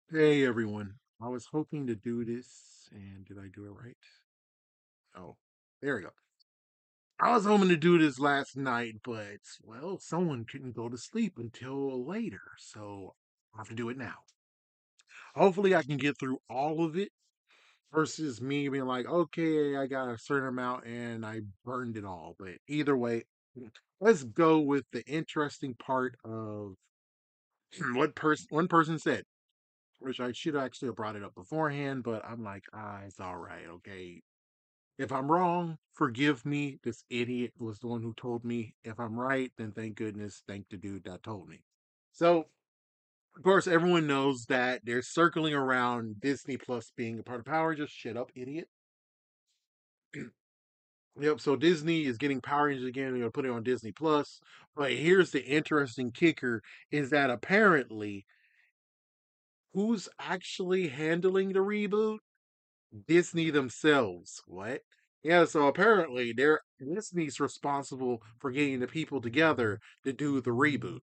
Hey everyone. I was hoping to do this, and did I do it right? Oh, there we go. I was hoping to do this last night, but well, someone couldn't go to sleep until later, so I have to do it now. Hopefully, I can get through all of it versus me being like, okay, I got a certain amount and I burned it all. But either way, let's go with the interesting part of what one person said, which I should actually have brought it up beforehand, but I'm like, it's all right, okay. If I'm wrong, forgive me. This idiot was the one who told me. If I'm right, then thank goodness, thank the dude that told me. So, of course, everyone knows that they're circling around Disney Plus being a part of Power. Just shut up, idiot. Yep. So Disney is getting Power Rangers again. They're gonna put it on Disney Plus. But here's the interesting kicker: is that apparently who's actually handling the reboot? Disney themselves. What? Yeah, so apparently they're Disney's responsible for getting the people together to do the reboot.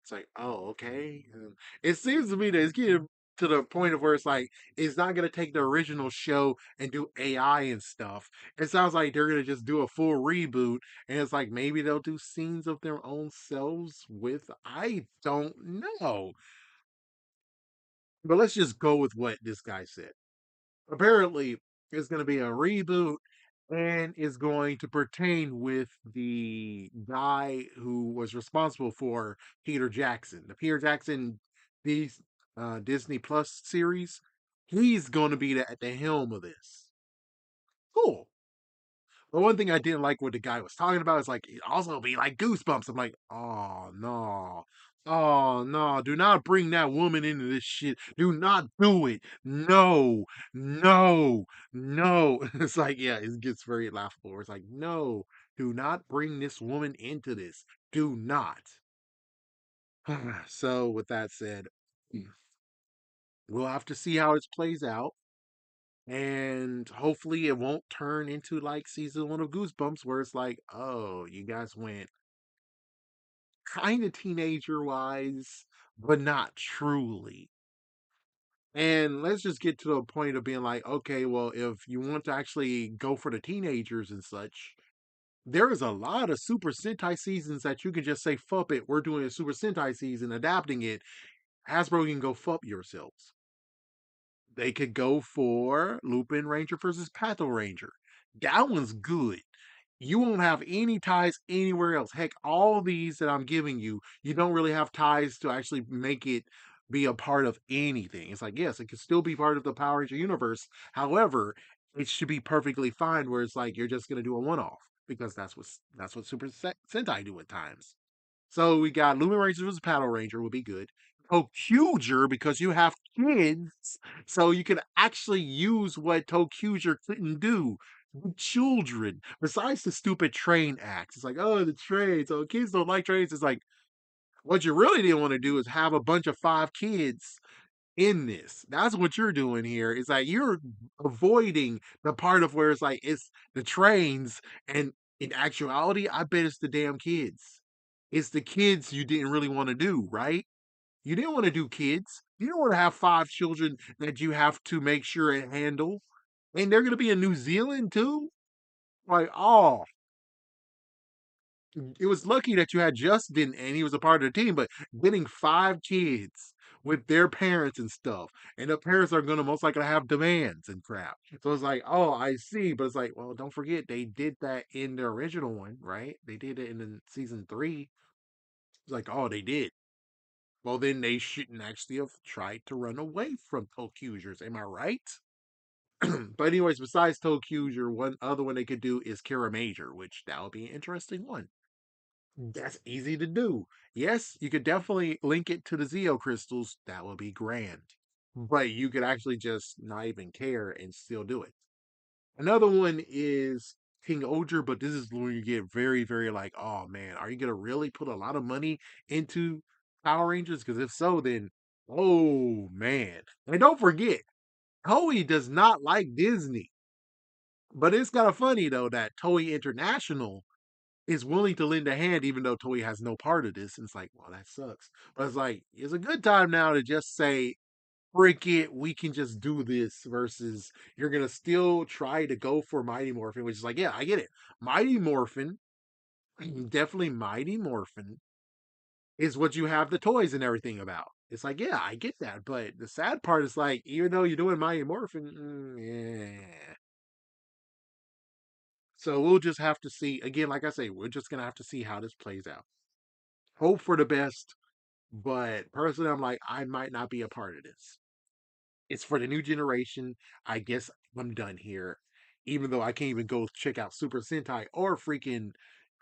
It's like, oh, okay. And it seems to me that it's getting to the point of where it's like it's not gonna take the original show and do AI and stuff. It sounds like they're gonna just do a full reboot, and it's like maybe they'll do scenes of their own selves with I don't know. But let's just go with what this guy said. Apparently it's going to be a reboot and is going to pertain with the guy who was responsible for Peter Jackson, the Peter Jackson these Disney Plus series. He's going to be at the helm of this. Cool. The one thing I didn't like what the guy was talking about is like it also be like goosebumps. I'm like, oh no. Oh no, do not bring that woman into this shit. Do not do it. No, no, no. It's like, yeah, it gets very laughable. It's like, no, do not bring this woman into this. Do not. So, with that said, we'll have to see how this plays out. And hopefully it won't turn into like season one of Goosebumps, where it's like, oh, you guys went kind of teenager wise, but not truly. And let's just get to the point of being like, okay, well, if you want to actually go for the teenagers and such, there is a lot of Super Sentai seasons that you can just say, fuck it, we're doing a Super Sentai season, adapting it. Hasbro can go fuck yourselves. They could go for Lupin Ranger versus Patho Ranger. That one's good. You won't have any ties anywhere else. Heck, all these that I'm giving you, you don't really have ties to actually make it be a part of anything. It's like, yes, it could still be part of the Power Ranger universe. However, it should be perfectly fine where it's like you're just gonna do a one-off because that's what Sentai do at times. So we got Lumen Rangers versus Paddle Ranger would be good. Tokuger because you have kids, so you can actually use what Tokuger couldn't do. Children, besides the stupid train acts, it's like, oh, the trains. So kids don't like trains. It's like what you really didn't want to do is have a bunch of five kids in this. That's what you're doing here. It's like you're avoiding the part of where it's like it's the trains, and in actuality, I bet it's the damn kids. It's the kids you didn't really want to do, right? You didn't want to do kids. You don't want to have five children that you have to make sure and handle. And they're gonna be in New Zealand too. Like, oh, it was lucky that you had Justin and he was a part of the team, but getting five kids with their parents and stuff, and the parents are gonna most likely have demands and crap. So it's like, oh, I see, but it's like, well, don't forget they did that in the original one, right? They did it in the season three. It's like, oh, they did. Well, then they shouldn't actually have tried to run away from Tokuzers. Am I right? But anyways, besides Tokuger, one other one they could do is Kira Major, which that would be an interesting one. That's easy to do. Yes, you could definitely link it to the Zeo crystals. That would be grand. But you could actually just not even care and still do it. Another one is King Oger, but this is when you get very, very like, oh man, are you gonna really put a lot of money into Power Rangers? Because if so, then oh man. And don't forget, Toei does not like Disney. But it's kind of funny though that Toei International is willing to lend a hand even though Toei has no part of this. And it's like, well, that sucks. But it's like, it's a good time now to just say, frick it, we can just do this versus you're gonna still try to go for Mighty Morphin, which is like, yeah, I get it. Mighty Morphin, definitely Mighty Morphin is what you have the toys and everything about. It's like, yeah, I get that, but the sad part is like, even though you're doing Mighty Morphin, yeah. So we'll just have to see. Again, like I say, we're just gonna have to see how this plays out. Hope for the best, but personally, I'm like, I might not be a part of this. It's for the new generation. I guess I'm done here. Even though I can't even go check out Super Sentai or freaking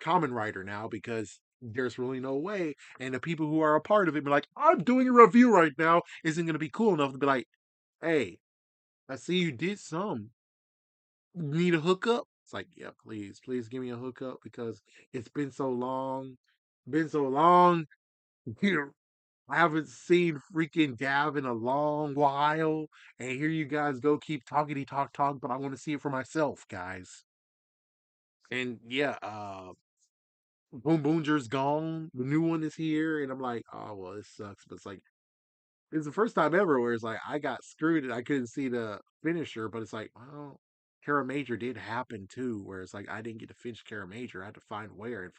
Common Rider now because there's really no way. And the people who are a part of it be like, I'm doing a review right now, isn't going to be cool enough to be like, hey, I see you did some. Need a hookup? It's like, yeah, please, please give me a hookup because it's been so long. Been so long. You I haven't seen freaking Gav in a long while, and here you guys go keep talkity talk, but I want to see it for myself, guys. And yeah, Boom Boonger's gone. The new one is here, and I'm like, oh well, this sucks. But it's like it's the first time ever where it's like I got screwed and I couldn't see the finisher, but it's like, well, Kara Major did happen too, where it's like I didn't get to finish Kara Major. I had to find where, and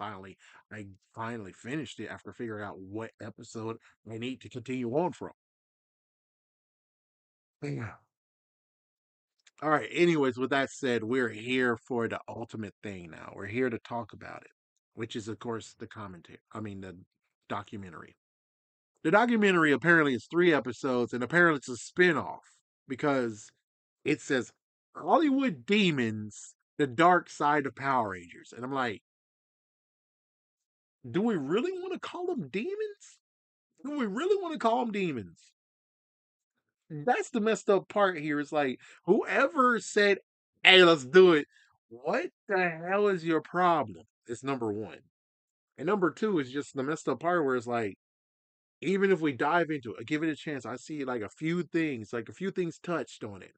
I finally finished it after figuring out what episode I need to continue on from. Yeah. All right. Anyways, with that said, we're here for the ultimate thing now. We're here to talk about it, which is, of course, the commentary. I mean, the documentary. The documentary apparently is 3 episodes, and apparently it's a spin-off because it says Hollywood Demons, the dark side of Power Rangers. And I'm like, do we really want to call them demons? Do we really want to call them demons? That's the messed up part here. It's like whoever said, "Hey, let's do it." What the hell is your problem? It's number one, and number two is just the messed up part where it's like, even if we dive into it, give it a chance. I see like a few things touched on it.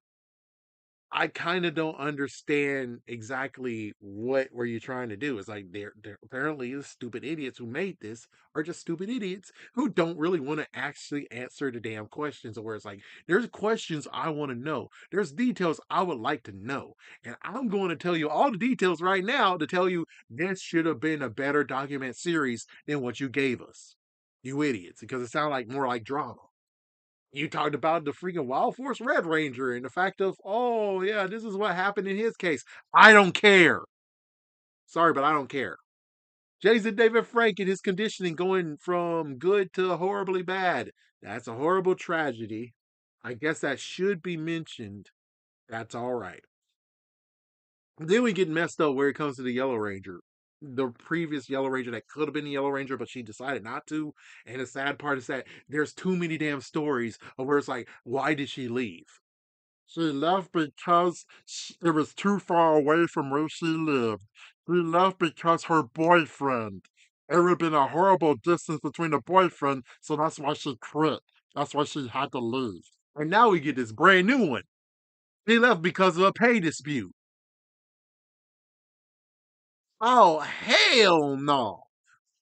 I kind of don't understand exactly what were you trying to do. It's like they're apparently the stupid idiots who made this are just stupid idiots who don't really want to actually answer the damn questions. Where it's like there's questions I want to know, there's details I would like to know, and I'm going to tell you all the details right now to tell you this should have been a better document series than what you gave us, you idiots, because it sounded like more like drama. You talked about the freaking Wild Force Red Ranger and the fact of, oh, yeah, this is what happened in his case. I don't care. Sorry, but I don't care. Jason David Frank and his conditioning going from good to horribly bad. That's a horrible tragedy. I guess that should be mentioned. That's all right. Then we get messed up where it comes to the Yellow Ranger. The previous Yellow Ranger that could have been the Yellow Ranger, but she decided not to. And the sad part is that there's too many damn stories of where it's like, why did she leave? She left because it was too far away from where she lived. She left because her boyfriend. It would have been a horrible distance between the boyfriend, so that's why she quit. That's why she had to leave. And now we get this brand new one. She left because of a pay dispute. Oh, hell no.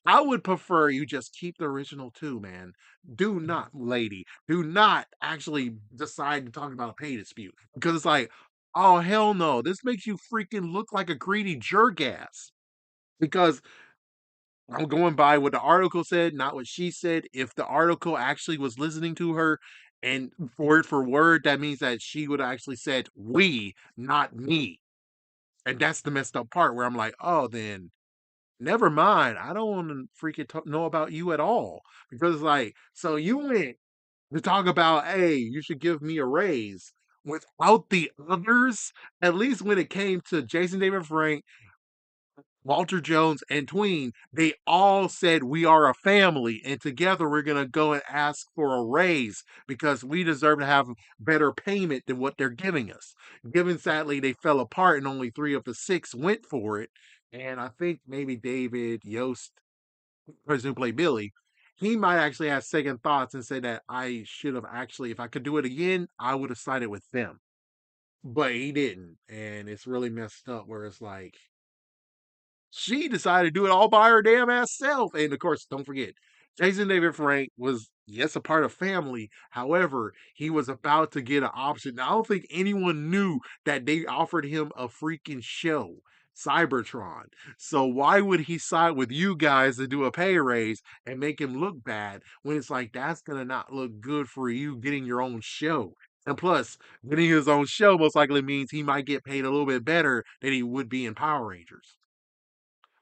I would prefer you just keep the original two, man. Do not, lady, do not actually decide to talk about a pay dispute because it's like, oh hell no, this makes you freaking look like a greedy jerk ass. Because I'm going by what the article said, not what she said. If the article actually was listening to her and word for word, that means that she would have actually said we, not me. And that's the messed up part where I'm like, oh, then never mind. I don't want to freaking know about you at all because it's like, so you went to talk about, hey, you should give me a raise without the others. At least when it came to Jason David Frank, Walter Jones, and Tween, they all said we are a family, and together we're gonna go and ask for a raise because we deserve to have better payment than what they're giving us. Given sadly they fell apart and only 3 of the 6 went for it, and I think maybe David Yost, person who played Billy, he might actually have second thoughts and say that I should have actually, if I could do it again, I would have sided with them. But he didn't, and it's really messed up where it's like she decided to do it all by her damn ass self. And of course, don't forget, Jason David Frank was, yes, a part of family. However, he was about to get an option. I don't think anyone knew that they offered him a freaking show, Cybertron. So why would he side with you guys to do a pay raise and make him look bad when it's like that's gonna not look good for you getting your own show? And plus, getting his own show most likely means he might get paid a little bit better than he would be in Power Rangers.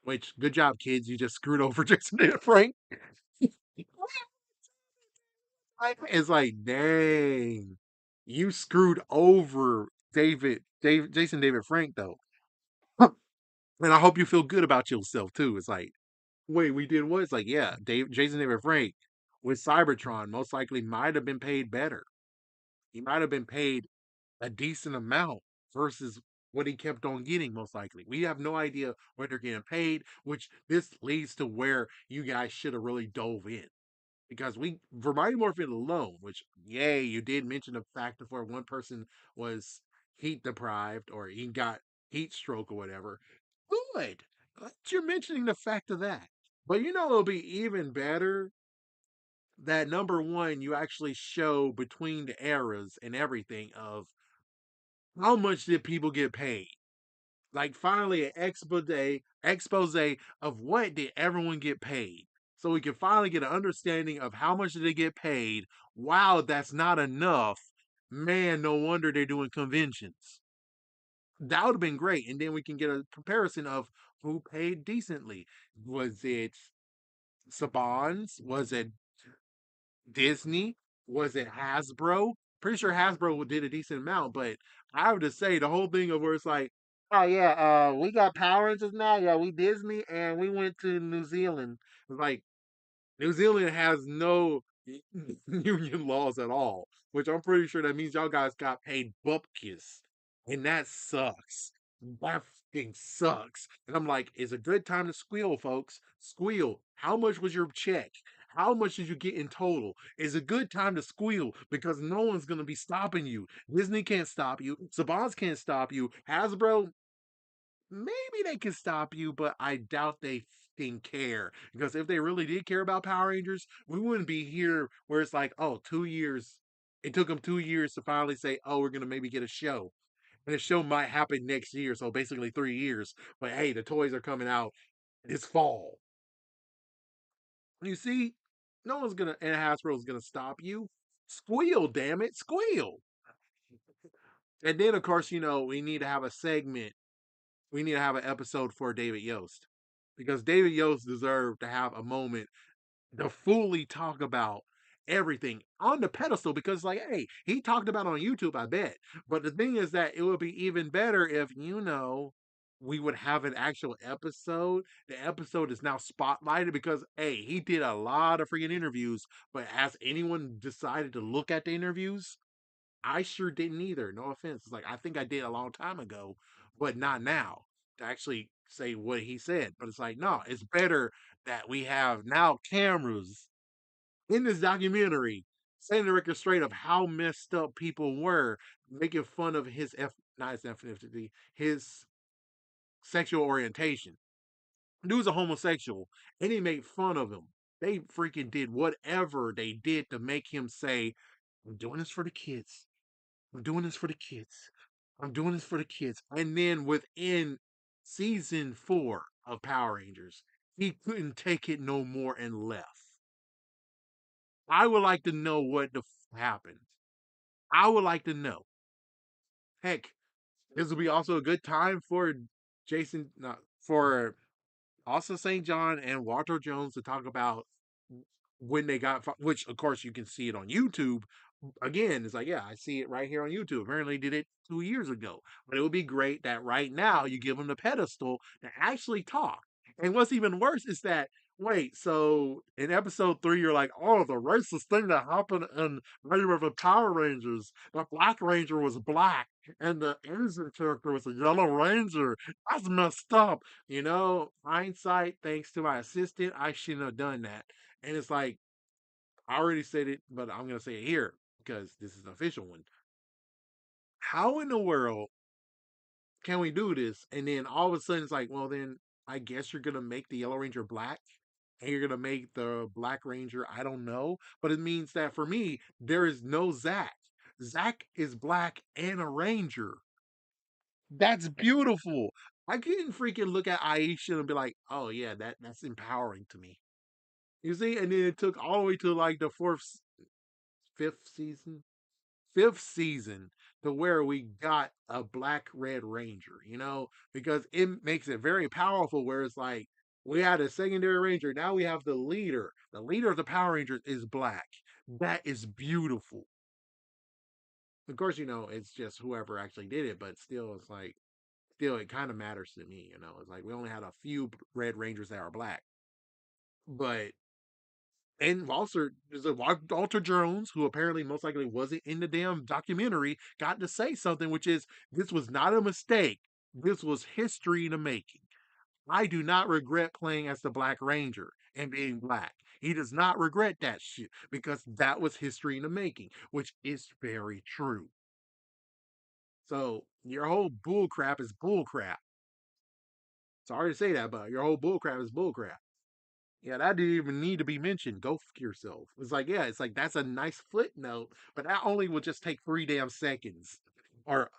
Which, good job, kids. You just screwed over Jason David Frank. It's like, dang, you screwed over Jason David Frank though. And I hope you feel good about yourself too. It's like, wait, we did what? It's like, yeah, Jason David Frank with Cybertron most likely might have been paid better. He might have been paid a decent amount versus what he kept on getting, most likely. We have no idea what they're getting paid, which this leads to where you guys should have really dove in. Because we for Mighty Morphin alone, which yay, you did mention the fact that where one person was heat deprived or he got heat stroke or whatever. Good. Glad you're mentioning the fact of that. But you know it'll be even better that number one, you actually show between the eras and everything of how much did people get paid. Like finally an expose of what did everyone get paid, so we can finally get an understanding of how much did they get paid. Wow, that's not enough. Man, no wonder they're doing conventions. That would have been great, and then we can get a comparison of who paid decently. Was it Saban's? Was it Disney? Was it Hasbro? Pretty sure Hasbro did a decent amount, but I would just say the whole thing of where it's like, oh yeah, we got Power Rangers now. Yeah, we Disney and we went to New Zealand. It's like New Zealand has no union laws at all, which I'm pretty sure that means y'all guys got paid bupkis, and that sucks. That fucking sucks. And I'm like, it's a good time to squeal, folks. Squeal. How much was your check? How much did you get in total? It's a good time to squeal because no one's gonna be stopping you. Disney can't stop you. Saban's can't stop you. Hasbro, maybe they can stop you, but I doubt they fucking care. Because if they really did care about Power Rangers, we wouldn't be here where it's like, oh, 2 years. It took them 2 years to finally say, oh, we're gonna maybe get a show. And the show might happen next year, so basically 3 years. But hey, the toys are coming out this fall. You see, no one's gonna and Hasbro's gonna stop you. Squeal, damn it, squeal. And then of course, we need to have a segment. We need to have an episode for David Yost. Because David Yost deserved to have a moment to fully talk about everything on the pedestal because like hey he talked about it on YouTube, I bet. But the thing is that it would be even better if we would have an actual episode. The episode is now spotlighted because hey he did a lot of freaking interviews, but has anyone decided to look at the interviews? I sure didn't either. No offense. It's like I think I did a long time ago, but not now to actually say what he said. But it's like, no, it's better that we have now cameras in this documentary setting the record straight of how messed up people were, making fun of his not his ethnicity, his sexual orientation. Dude's a homosexual, and he made fun of him. They freaking did whatever they did to make him say, "I'm doing this for the kids. I'm doing this for the kids. I'm doing this for the kids." And then within season 4 of Power Rangers, he couldn't take it no more and left. I would like to know what the happened. I would like to know. Heck, this will be also a good time for Jason, not for also St. John and Walter Jones to talk about when they got, which of course you can see it on YouTube. Again, it's like, yeah, I see it right here on YouTube. Apparently, did it 2 years ago. But it would be great that right now you give them the pedestal to actually talk. And what's even worse is that, wait, so in episode 3, you're like, oh, the racist thing that happened in Raven of the Power Rangers. The Black Ranger was black, and the Asian character was a Yellow Ranger. That's messed up. Hindsight, thanks to my assistant, I shouldn't have done that. And it's like, I already said it, but I'm going to say it here because this is an official one. How in the world can we do this? And then all of a sudden it's like, well, then I guess you're going to make the Yellow Ranger black. and you're gonna make the Black Ranger, I don't know, but it means that for me, there is no Zach. Zach is black and a ranger. That's beautiful. I can freaking look at Aisha and be like, oh yeah, that's empowering to me. You see, and then it took all the way to like the fifth season, fifth season to where we got a black red ranger, because it makes it very powerful where it's like we had a secondary ranger, now we have the leader. The leader of the Power Rangers is black. That is beautiful. Of course, it's just whoever actually did it, but still it's like still it kind of matters to me, it's like we only had a few red rangers that are black. But and also, there's a Walter Jones, who apparently most likely wasn't in the damn documentary, got to say something, which is this was not a mistake. This was history in the making. I do not regret playing as the Black Ranger and being black. He does not regret that shit because that was history in the making, which is very true. So your whole bull crap is bull crap. Sorry to say that, but your whole bull crap is bull crap. Yeah, that didn't even need to be mentioned. Go fuck yourself. It's like, yeah, it's like that's a nice footnote, but that only will just take 3 damn seconds or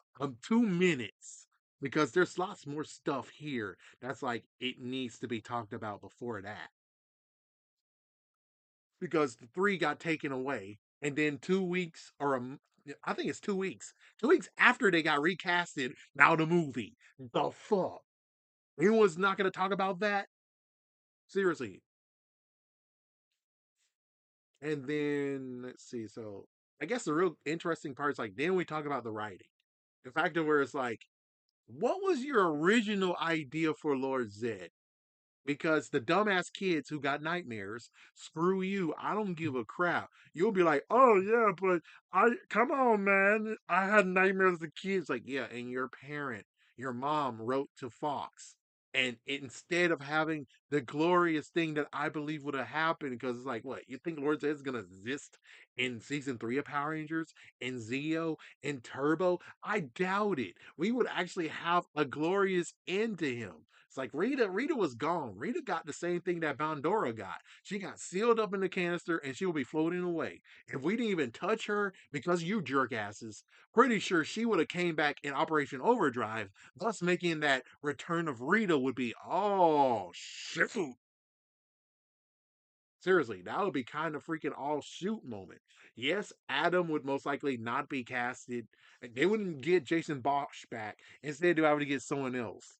2 minutes because there's lots more stuff here that's like it needs to be talked about before that. Because the three got taken away, and then 2 weeks I think it's 2 weeks. 2 weeks after they got recasted, now the movie. The fuck? Anyone's not gonna talk about that? Seriously, and then let's see. So I guess the real interesting part is like then we talk about the writing. The fact of where it's like, what was your original idea for Lord Zed? Because the dumbass kids who got nightmares, screw you. I don't give a crap. You'll be like, oh yeah, but I come on, man. I had nightmares as a kid. It's like, yeah, and your parent, your mom wrote to Fox. And instead of having the glorious thing that I believe would have happened, because it's like, what, you think Lord Zed's gonna exist in season 3 of Power Rangers, in Zeo, in Turbo? I doubt it. We would actually have a glorious end to him. It's like Rita was gone. Rita got the same thing that Bandora got. She got sealed up in the canister and she will be floating away. If we didn't even touch her because you jerk asses, pretty sure she would have came back in Operation Overdrive, thus making that return of Rita would be oh shit. Seriously, that would be kind of freaking all shoot moment. Yes, Adam would most likely not be casted. They wouldn't get Jason Bosch back. Instead, they would get someone else.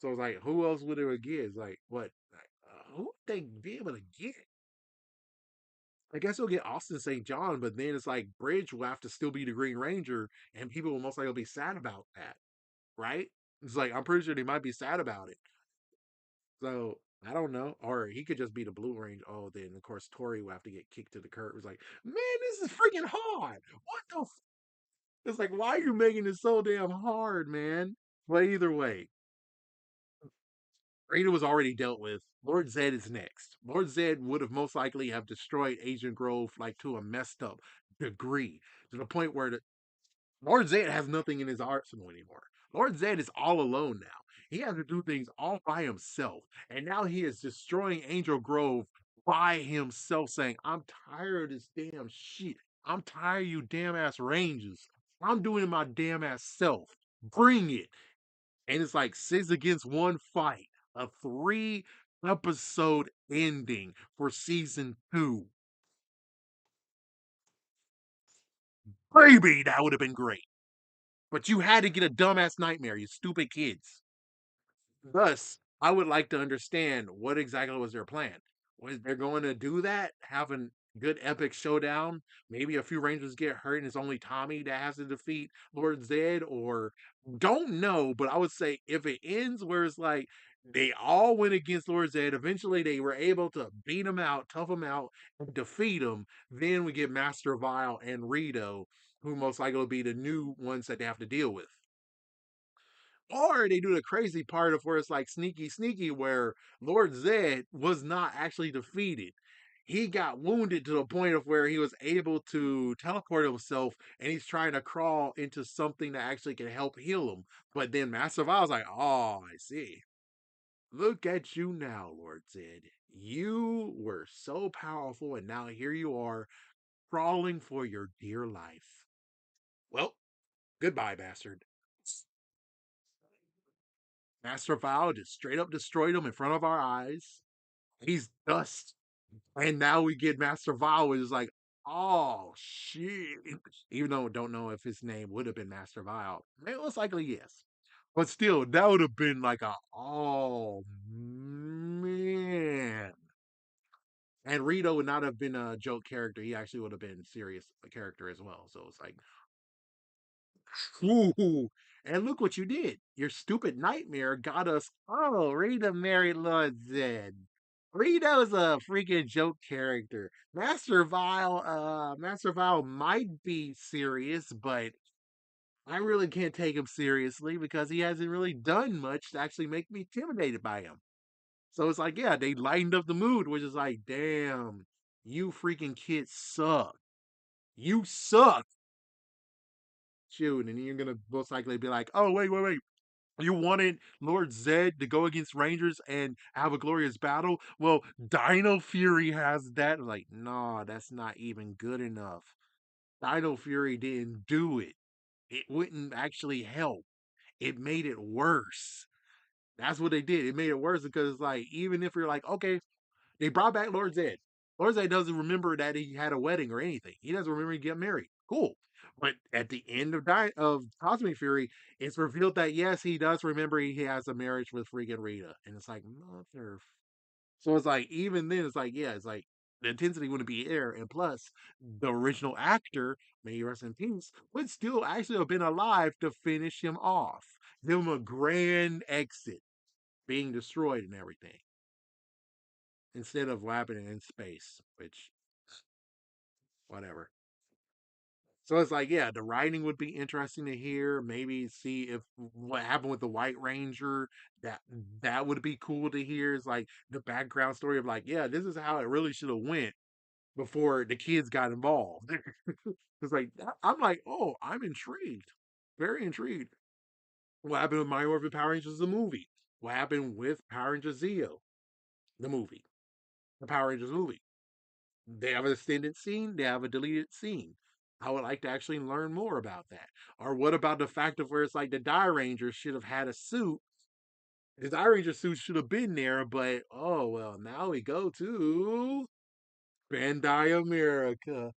So it's like, who else would it get? It's like, what? Like, who would they be able to get? I guess they'll get Austin St. John, but then it's like Bridge will have to still be the Green Ranger, and people will most likely be sad about that, right? It's like I'm pretty sure they might be sad about it. So I don't know, or he could just be the Blue Ranger. Oh, then of course Tori will have to get kicked to the curb. It's like, man, this is freaking hard. What the? It's like, why are you making it so damn hard, man? But either way, Rita was already dealt with. Lord Zed is next. Lord Zed would have most likely have destroyed Agent Grove like to a messed up degree, to the point where Lord Zed has nothing in his arsenal anymore. Lord Zed is all alone now. He has to do things all by himself. And now he is destroying Angel Grove by himself, saying, I'm tired of this damn shit. I'm tired of you damn ass ranges. I'm doing it my damn ass self. Bring it. And it's like 6 against 1 fight, a 3 episode ending for season 2. Baby, that would have been great. But you had to get a dumbass nightmare, you stupid kids. Thus, I would like to understand what exactly was their plan. Was they're going to do that? Have a good epic showdown? Maybe a few Rangers get hurt and it's only Tommy that has to defeat Lord Zed? Or don't know, but I would say if it ends where it's like they all went against Lord Zed, eventually they were able to beat him out, tough him out, and defeat him, then we get Master Vile and Rito, who most likely will be the new ones that they have to deal with. Or they do the crazy part of where it's like sneaky, sneaky, where Lord Zed was not actually defeated. He got wounded to the point of where he was able to teleport himself and he's trying to crawl into something that actually can help heal him. But then Master Vile's like, oh, I see. Look at you now, Lord Zed. You were so powerful, and now here you are crawling for your dear life. Well, goodbye, bastard. Master Val just straight up destroyed him in front of our eyes. He's dust. And now we get Master Val, which is like, oh shit. Even though I don't know if his name would have been Master Val. Most likely yes. But still, that would have been like a oh man. And Rito would not have been a joke character. He actually would have been a serious character as well. So it's like, ooh. And look what you did. Your stupid nightmare got us. Oh, Rita married Lord Zed. Rito's a freaking joke character. Master Vile might be serious, but I really can't take him seriously because he hasn't really done much to actually make me intimidated by him. So it's like, yeah, they lightened up the mood, which is like, damn, you freaking kids suck. You suck. Shoot, and then you're gonna most likely be like, oh, wait. You wanted Lord Zed to go against Rangers and have a glorious battle? Well, Dino Fury has that. Like, nah, that's not even good enough. Dino Fury didn't do it. It wouldn't actually help. It made it worse. That's what they did. It made it worse because, like, even if you're like, okay, they brought back Lord Zed. Lord Zed doesn't remember that he had a wedding or anything. He doesn't remember he got married. Cool. But at the end of Cosmic Fury, it's revealed that yes, he does remember he has a marriage with freaking Rita, and it's like mother. So it's like even then, it's like yeah, it's like the intensity wouldn't be there, and plus the original actor, may he rest in peace, would still actually have been alive to finish him off, give him a grand exit, being destroyed and everything instead of happening in space, which whatever. So it's like, yeah, the writing would be interesting to hear. Maybe see if what happened with the White Ranger. That that would be cool to hear. It's like the background story of like, yeah, this is how it really should have went before the kids got involved. It's like I'm like, oh, I'm intrigued, very intrigued. What happened with My Morphin Power Rangers the movie? What happened with Power Rangers Zeo the movie? The Power Rangers movie. They have an extended scene, they have a deleted scene. I would like to actually learn more about that. Or what about the fact of where it's like the Die Ranger should have had a suit? The Die Ranger suit should have been there, but oh well, now we go to Bandai America,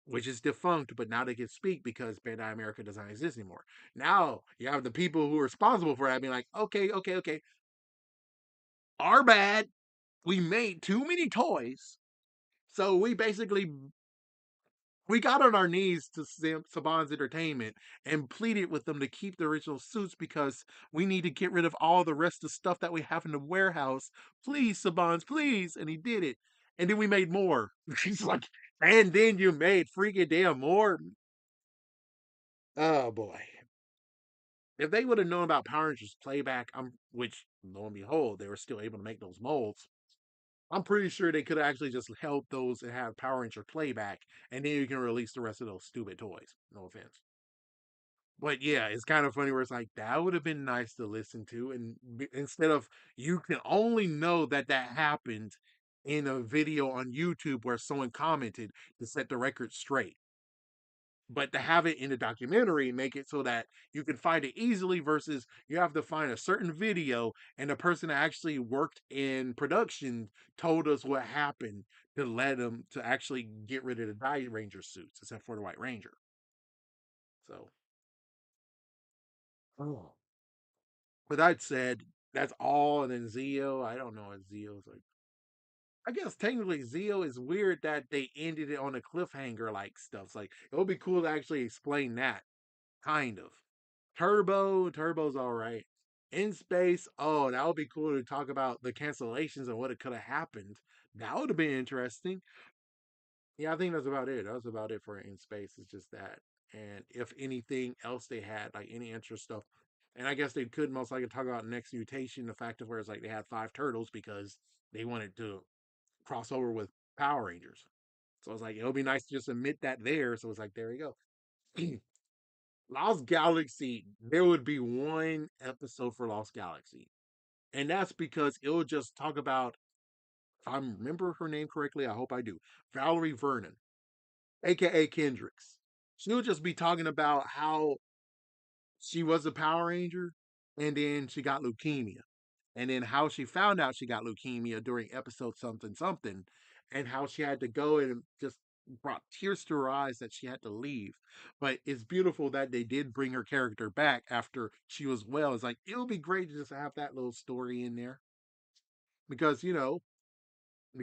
which is defunct, but now they can speak because Bandai America doesn't exist anymore. Now you have the people who are responsible for that being like, okay, our bad. We made too many toys. So we got on our knees to Saban's Entertainment and pleaded with them to keep the original suits because we need to get rid of all the rest of the stuff that we have in the warehouse. Please, Saban's, please. And he did it. And then we made more. He's like, and then you made freaking damn more. Oh boy. If they would have known about Power Rangers playback, which lo and behold, they were still able to make those molds. I'm pretty sure they could have actually just held those and have Power Ranger playback, and then you can release the rest of those stupid toys. No offense. But yeah, it's kind of funny where it's like that would have been nice to listen to, and instead of you can only know that that happened in a video on YouTube where someone commented to set the record straight. But to have it in a documentary, make it so that you can find it easily versus you have to find a certain video and the person that actually worked in production told us what happened to let them to actually get rid of the Die Ranger suits, except for the White Ranger. So, oh. But that said, that's all. And then Zeo, I don't know what Zeo's like. I guess technically Zeo is weird that they ended it on a cliffhanger like stuff. It's like it would be cool to actually explain that, kind of. Turbo's all right. In space, oh, that would be cool to talk about the cancellations and what it could have happened. That would have been interesting. Yeah, I think that's about it. That was about it for In Space. It's just that. And if anything else they had, like any extra stuff. And I guess they could most likely talk about Next Mutation, the fact of where it's like they had five turtles because they wanted to cross over with Power Rangers. So it's like, it would be nice to just admit that there. So it's like, there you go. Lost Galaxy, there would be one episode for Lost Galaxy. And that's because it will just talk about If I remember her name correctly, I hope I do. Valerie Vernon, aka Kendricks. She'll just be talking about how she was a Power Ranger and then she got leukemia. And then how she found out she got leukemia during episode something something, and how she had to go and just brought tears to her eyes that she had to leave. But it's beautiful that they did bring her character back after she was well. It's like it would be great to just have that little story in there because the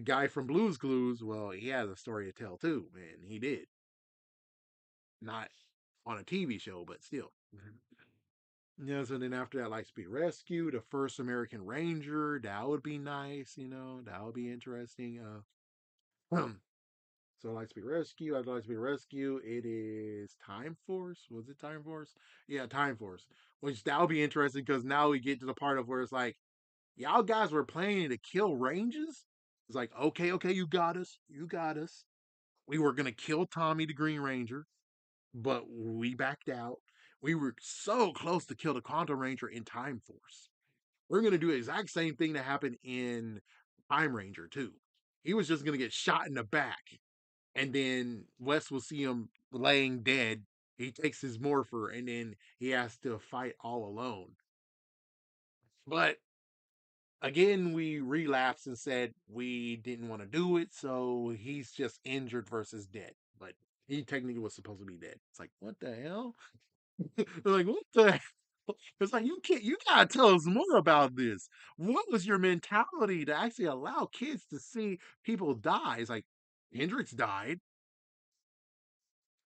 guy from Blues Clues, well, he has a story to tell too, man. He did not on a TV show, but still. Yeah, so then after that, Lightspeed Rescue, the first American Ranger, that would be nice, that would be interesting. So Lightspeed Rescue, after Lightspeed Rescue, it is Time Force. Was it Time Force? Yeah, Time Force. Which that would be interesting because now we get to the part of where it's like, y'all guys were planning to kill Rangers? It's like, okay, okay, you got us. You got us. We were gonna kill Tommy the Green Ranger, but we backed out. We were so close to kill the Quantum Ranger in Time Force. We're gonna do the exact same thing that happened in Time Ranger too. He was just gonna get shot in the back, and then Wes will see him laying dead. He takes his morpher, and then he has to fight all alone. But again, we relapsed and said we didn't want to do it, so he's just injured versus dead. But he technically was supposed to be dead. It's like, what the hell? Like, what the hell? It's like you gotta tell us more about this. What was your mentality to actually allow kids to see people die? It's like Hendrix died.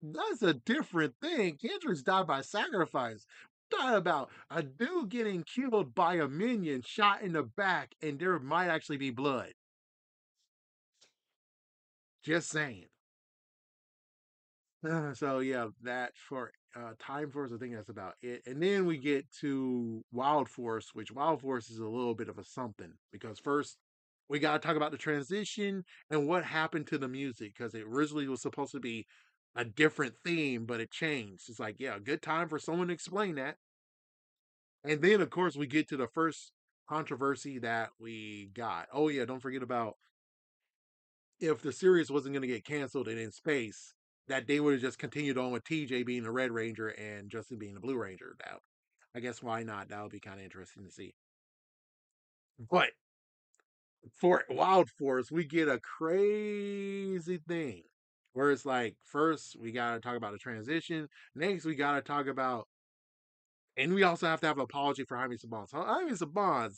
That's a different thing. Hendrix died by sacrifice. Thought about a dude getting killed by a minion, shot in the back, and there might actually be blood. Just saying. So yeah, that for Time Force, I think that's about it. And then we get to Wild Force, which Wild Force is a little bit of a something because first we got to talk about the transition and what happened to the music because it originally was supposed to be a different theme, but it changed. It's like, yeah, a good time for someone to explain that. And then, of course, we get to the first controversy that we got. Oh yeah, don't forget about if the series wasn't going to get canceled and in space, that they would have just continued on with TJ being the Red Ranger and Justin being the Blue Ranger. That, I guess, why not? That would be kind of interesting to see. But for Wild Force, we get a crazy thing where it's like, first we got to talk about the transition. Next, we got to talk about and we also have to have an apology for Jaime Saban. So Jaime Saban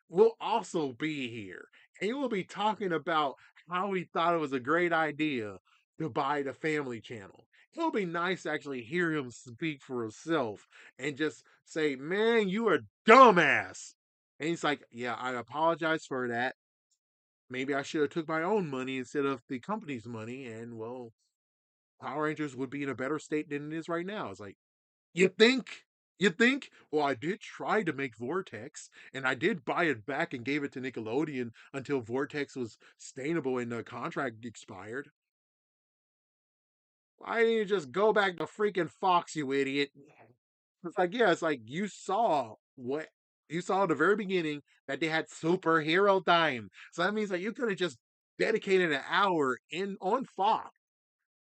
will also be here. And he will be talking about how he thought it was a great idea to buy the Family Channel. It'll be nice to actually hear him speak for himself and just say, man, you are dumbass. And he's like, yeah, I apologize for that. Maybe I should have took my own money instead of the company's money. And well, Power Rangers would be in a better state than it is right now. It's like, you think? You think? Well, I did try to make Vortex, and I did buy it back and gave it to Nickelodeon until Vortex was sustainable and the contract expired. Why didn't you just go back to freaking Fox, you idiot? It's like, yeah, it's like you saw at the very beginning that they had superhero time. So that means that you could have just dedicated an hour in on Fox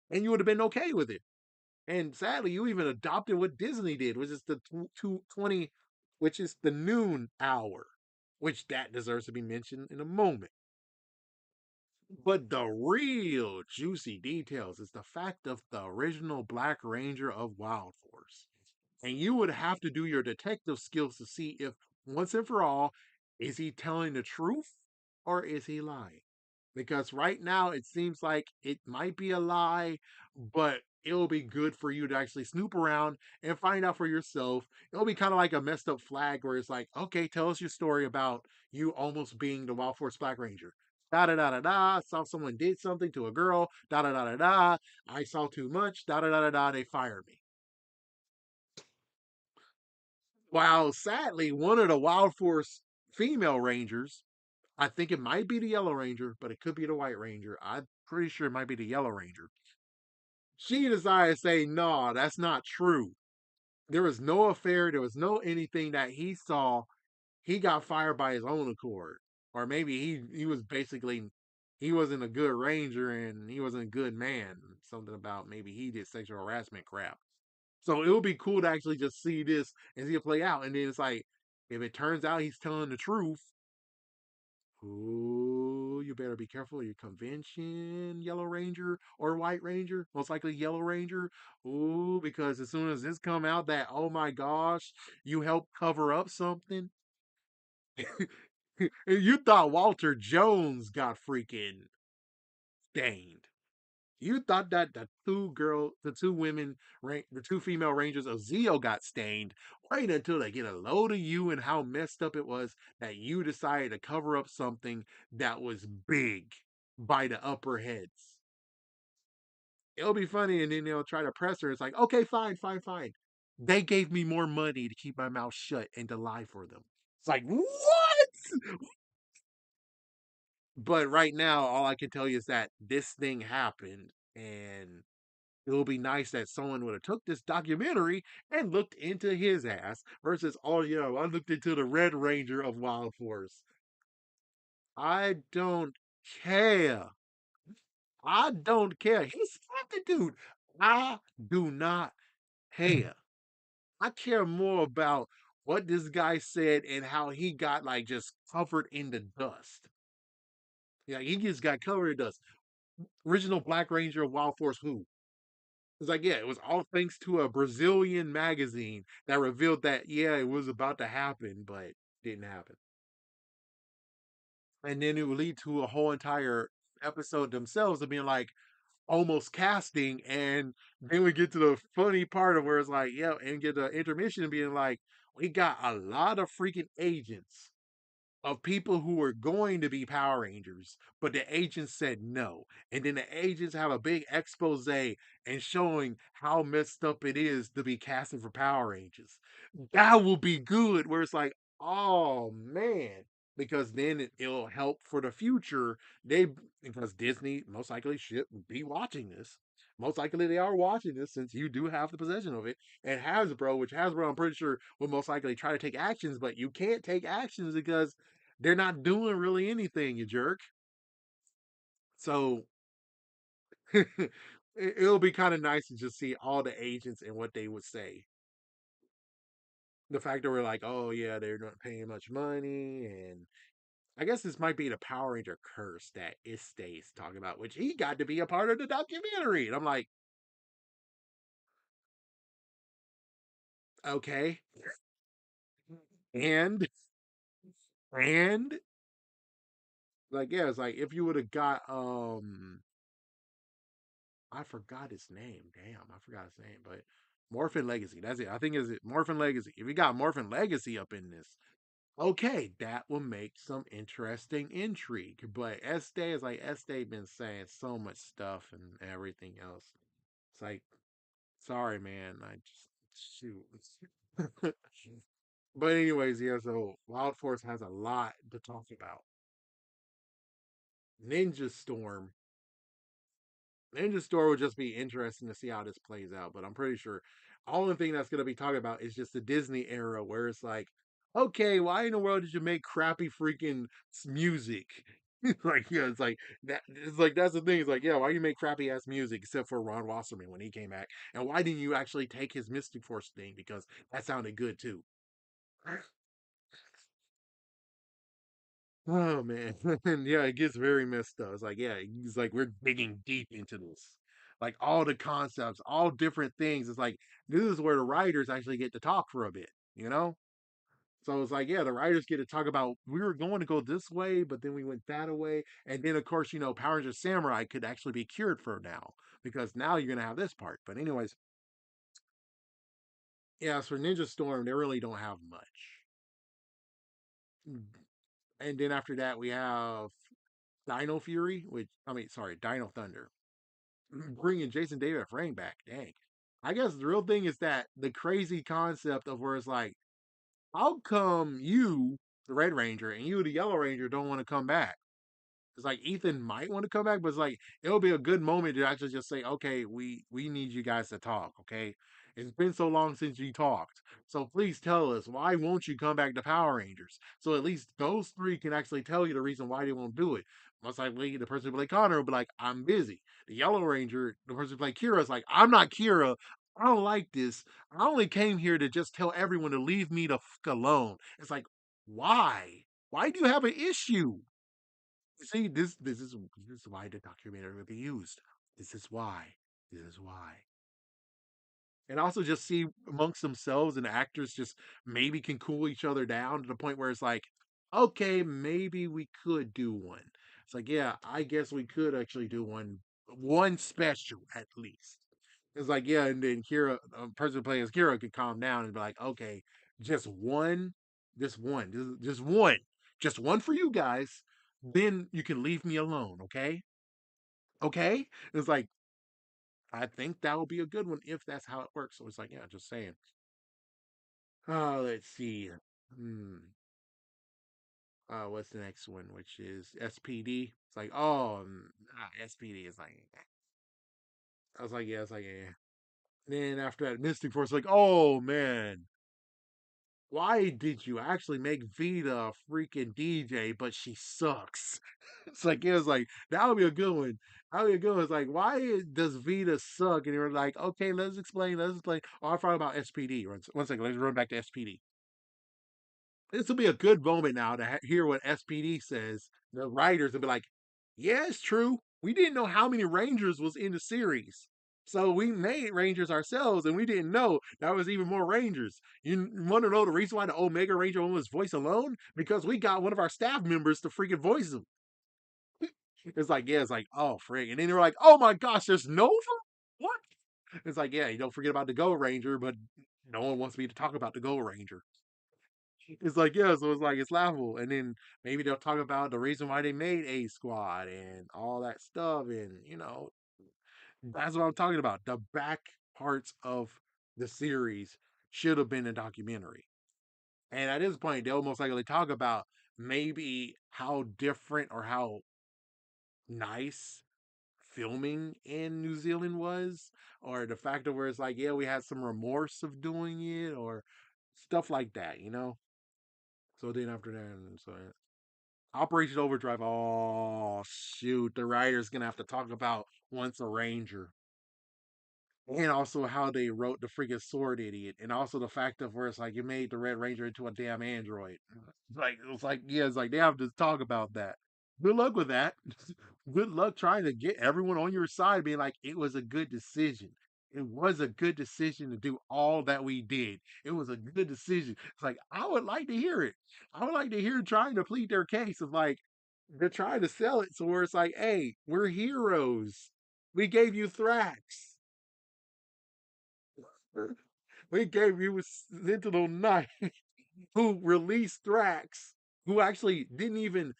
and you would have been okay with it. And sadly, you even adopted what Disney did, which is the 220, which is the noon hour, which that deserves to be mentioned in a moment. But the real juicy details is the fact of the original Black Ranger of Wild Force. And you would have to do your detective skills to see if, once and for all, is he telling the truth or is he lying? Because right now it seems like it might be a lie, but it'll be good for you to actually snoop around and find out for yourself. It'll be kind of like a messed up flag where it's like, okay, tell us your story about you almost being the Wild Force Black Ranger. Da da da da da. Saw someone did something to a girl. Da da da da da. I saw too much. Da da da da da. They fired me. While sadly, one of the Wild Force female Rangers, I think it might be the Yellow Ranger, but it could be the White Ranger. I'm pretty sure it might be the Yellow Ranger. She decided to say, no, that's not true. There was no affair. There was no anything that he saw. He got fired by his own accord. or maybe he was basically he wasn't a good ranger and he wasn't a good man. Something about maybe he did sexual harassment crap. So it would be cool to actually just see this and see it play out. And then it's like, if it turns out he's telling the truth, ooh, you better be careful of your convention, Yellow Ranger or White Ranger. Most likely Yellow Ranger. Ooh, because as soon as this come out that, oh my gosh, you helped cover up something. You thought Walter Jones got freaking stained. You thought that the two women, the two female rangers of Zeo got stained. Wait until they get a load of you and how messed up it was that you decided to cover up something that was big by the upper heads. It'll be funny, and then they'll try to press her. It's like, okay, fine, fine, fine. They gave me more money to keep my mouth shut and to lie for them. It's like, what? But right now, all I can tell you is that this thing happened, and it will be nice that someone would have took this documentary and looked into his ass versus, oh yeah, I looked into the Red Ranger of Wild Force. I don't care. I don't care. He slapped the dude. I do not care. I care more about what this guy said and how he got like just covered in the dust. Yeah, he just got covered in dust. Original Black Ranger of Wild Force who? It's like, yeah, it was all thanks to a Brazilian magazine that revealed that, yeah, it was about to happen, but didn't happen. And then it would lead to a whole entire episode themselves of being like almost casting. And then we get to the funny part of where it's like, yeah, and get the intermission and being like, we got a lot of freaking agents of people who were going to be Power Rangers, but the agents said no. And then the agents have a big expose and showing how messed up it is to be casting for Power Rangers. That will be good, where it's like, oh man. Because then it'll help for the future. They because Disney most likely should be watching this. Most likely they are watching this since you do have the possession of it. And Hasbro, which Hasbro I'm pretty sure will most likely try to take actions, but you can't take actions because they're not doing really anything, you jerk. So it'll be kind of nice to just see all the agents and what they would say. The fact that we're like, oh yeah, they're not paying much money, and I guess this might be the Power Ranger curse that Istay's talking about, which he got to be a part of the documentary. And I'm like, okay, and and like yeah, it's like if you would have got I forgot his name. Damn, I forgot his name. But Morphin Legacy. That's it. I think is it Morphin Legacy. If you got Morphin Legacy up in this, okay, that will make some interesting intrigue. But Estee is like Estee been saying so much stuff and everything else. It's like, sorry, man. I just shoot. But anyways, yeah. So Wild Force has a lot to talk about. Ninja Storm Ninja Store would just be interesting to see how this plays out. But I'm pretty sure only thing that's going to be talking about is just the Disney era where it's like, okay, why in the world did you make crappy freaking music? Like, yeah, it's like that. It's like that's the thing. It's like, yeah, why you make crappy ass music except for Ron Wasserman when he came back, and why didn't you actually take his Mystic Force thing because that sounded good too? Oh man, and yeah, it gets very messed up. It's like, yeah, it's like we're digging deep into this, like all the concepts, all different things. It's like this is where the writers actually get to talk for a bit, you know. So it's like, yeah, the writers get to talk about we were going to go this way, but then we went that way, and then of course, you know, Power Rangers Samurai could actually be cured for now because now you're gonna have this part. But anyways, yeah, so for Ninja Storm, they really don't have much. And then after that, we have Dino Fury, which I mean, sorry, Dino Thunder, bringing Jason David Frame back. Dang. I guess the real thing is that the crazy concept of where it's like, how come you, the Red Ranger, and you, the Yellow Ranger, don't want to come back? It's like Ethan might want to come back, but it's like it'll be a good moment to actually just say, okay, we need you guys to talk. Okay, it's been so long since you talked, so please tell us why won't you come back to Power Rangers? So at least those three can actually tell you the reason why they won't do it. Most likely, the person who played Connor will be like, I'm busy. The Yellow Ranger, the person who played Kira, is like, I'm not Kira. I don't like this. I only came here to just tell everyone to leave me the fuck alone. It's like, why? Why do you have an issue? See, this is why the documentary will be used. This is why. This is why. And also just see amongst themselves and the actors just maybe can cool each other down to the point where it's like, okay, maybe we could do one. It's like, yeah, I guess we could actually do one special at least. It's like, yeah, and then Kira, a person playing as Kira could calm down and be like, okay, just one, just one, just one for you guys. Then you can leave me alone, okay? Okay? It's like, I think that would be a good one if that's how it works. So it's like, yeah, just saying. Oh, let's see. Hmm. What's the next one? Which is SPD. It's like, oh, SPD is like, I was like, yeah, it's like, yeah. Then after that, Mystic Force, like, oh man, why did you actually make Vita a freaking DJ, but she sucks? It's like, yeah, it's like, that would be a good one. That would be a good one. It's like, why does Vita suck? And you're like, okay, let's explain. Let's explain. Oh, I forgot about SPD. One second, let's run back to SPD. This will be a good moment now to hear what SPD says. The writers will be like, yeah, it's true. We didn't know how many Rangers was in the series. So we made Rangers ourselves and we didn't know that was even more Rangers. You want to know the reason why the Omega Ranger one was voice alone? Because we got one of our staff members to freaking voice him. It's like, yeah, it's like, oh, frig. And then they're like, oh my gosh, there's Nova? What? It's like, yeah, you don't forget about the Go Ranger, but no one wants me to talk about the Go Ranger. It's like, yeah, so it's like it's laughable. And then maybe they'll talk about the reason why they made A Squad and all that stuff. And, that's what I'm talking about. The back parts of the series should have been a documentary. And at this point, they'll most likely talk about maybe how different or how nice filming in New Zealand was, or the fact of where it's like, yeah, we had some remorse of doing it, or stuff like that. So then after that, so yeah. Operation Overdrive. Oh shoot, the writer's gonna have to talk about Once a Ranger, and also how they wrote the freaking Sword Idiot, and also the fact of where it's like you made the Red Ranger into a damn android. Like it's like yeah, it's like they have to talk about that. Good luck with that. Good luck trying to get everyone on your side, being like it was a good decision. It was a good decision to do all that we did. It was a good decision. It's like I would like to hear it. I would like to hear trying to plead their case of like they're trying to sell it so where it's like, hey, we're heroes. We gave you Thrax. We gave you Sentinel Knight who released Thrax, who actually didn't even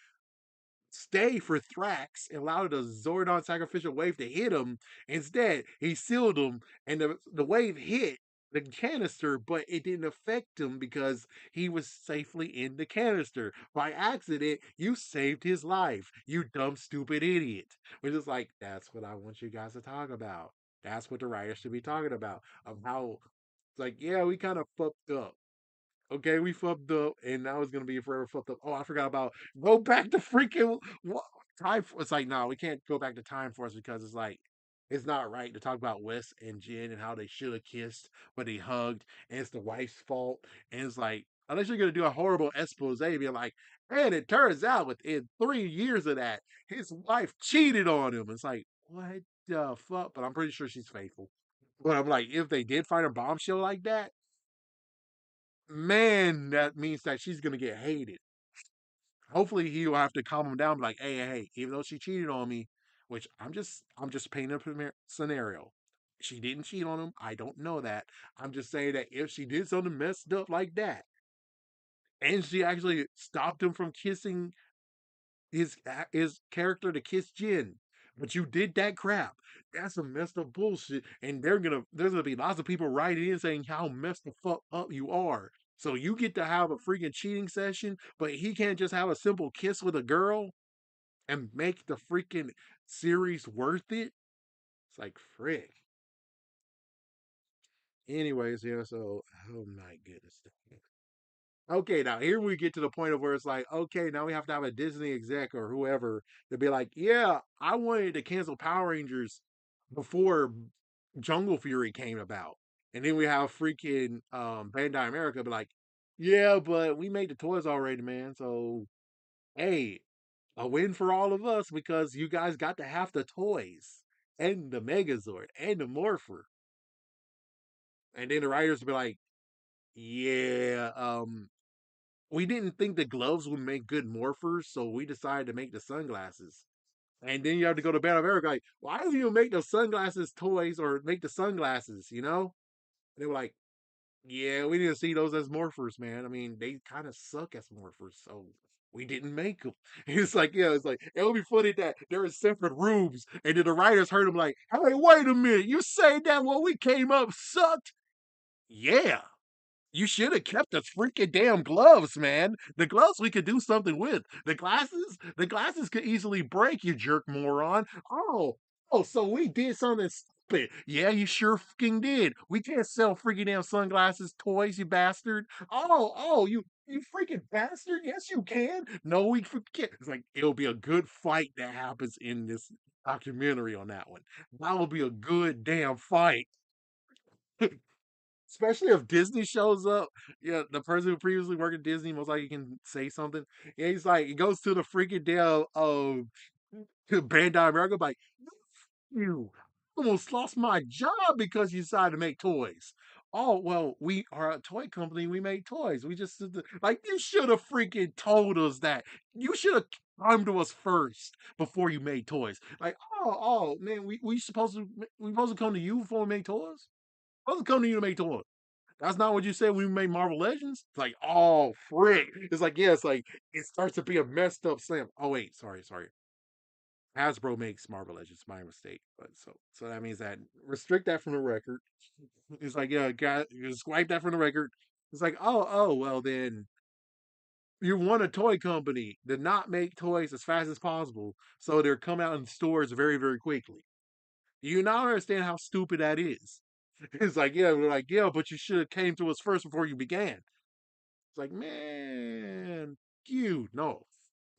stay for Thrax and allowed the Zordon sacrificial wave to hit him. Instead, he sealed him, and the wave hit the canister, but it didn't affect him because he was safely in the canister. By accident, you saved his life, you dumb, stupid idiot. Which is like, that's what I want you guys to talk about. That's what the writers should be talking about. Of how, it's like, yeah, we kind of fucked up. Okay, we fucked up, and now it's gonna be forever fucked up. Oh, I forgot about go back to freaking time. It's like no, we can't go back to Time Force because it's like it's not right to talk about Wes and Jen and how they should have kissed, but they hugged, and it's the wife's fault. And it's like unless you're gonna do a horrible expose, being like, and it turns out within 3 years of that, his wife cheated on him. It's like what the fuck? But I'm pretty sure she's faithful. But I'm like, if they did find a bombshell like that, man, that means that she's gonna get hated. Hopefully, he'll have to calm him down. Be like, hey, even though she cheated on me, which I'm just painting a scenario. She didn't cheat on him. I don't know that. I'm just saying that if she did something messed up like that, and she actually stopped him from kissing his character to kiss Jin, but you did that crap. That's some messed up bullshit. And there's gonna be lots of people writing in saying how messed the fuck up you are. So you get to have a freaking cheating session, but he can't just have a simple kiss with a girl. and make the freaking series worth it. It's like frick. Anyways, yeah, so oh my goodness. Okay, now here we get to the point of where it's like, okay, now we have to have a Disney exec or whoever to be like, yeah, I wanted to cancel Power Rangers before Jungle Fury came about. And then we have freaking Bandai America be like, yeah, but we made the toys already, man. So hey, a win for all of us because you guys got to have the toys and the Megazord and the Morpher. And then the writers be like, yeah, we didn't think the gloves would make good morphers, so we decided to make the sunglasses. And then you have to go to Band of America, like, why don't you make the sunglasses toys or make the sunglasses, you know? And they were like, yeah, we didn't see those as morphers, man. I mean, they kind of suck as morphers, so we didn't make them. It's like, yeah, it's like, it would be funny that they're in separate rooms, and then the writers heard them like, hey, wait a minute, you say that what we came up sucked? Yeah, you should have kept the freaking damn gloves, man. The gloves we could do something with. The glasses could easily break, you jerk moron. Oh, so we did something stupid. Yeah, you sure fucking did. We can't sell freaking damn sunglasses toys, you bastard. You freaking bastard. Yes, you can. No, we forget. It's like it'll be a good fight that happens in this documentary on that one. That will be a good damn fight. Especially if Disney shows up. Yeah, the person who previously worked at Disney most likely can say something. Yeah, he's like, he goes to the freaking damn to Bandai America, like, you almost lost my job because you decided to make toys. Oh well, we are a toy company. We make toys. We just like you should have freaking told us that. You should have come to us first before you made toys. Like, man, we supposed to come to you before we make toys. Supposed to come to you to make toys. That's not what you said when we made Marvel Legends. It's like, oh frick. It's like, yeah, it's like it starts to be a messed up slam. Oh wait, sorry. Hasbro makes Marvel Legends, my mistake. But so that means that restrict that from the record. It's like, yeah, got just wipe that from the record. It's like, well then you want a toy company to not make toys as fast as possible, so they're come out in stores very, very quickly. Do you not understand how stupid that is? It's like, yeah, we're like, yeah, but you should have came to us first before you began. It's like, man, no,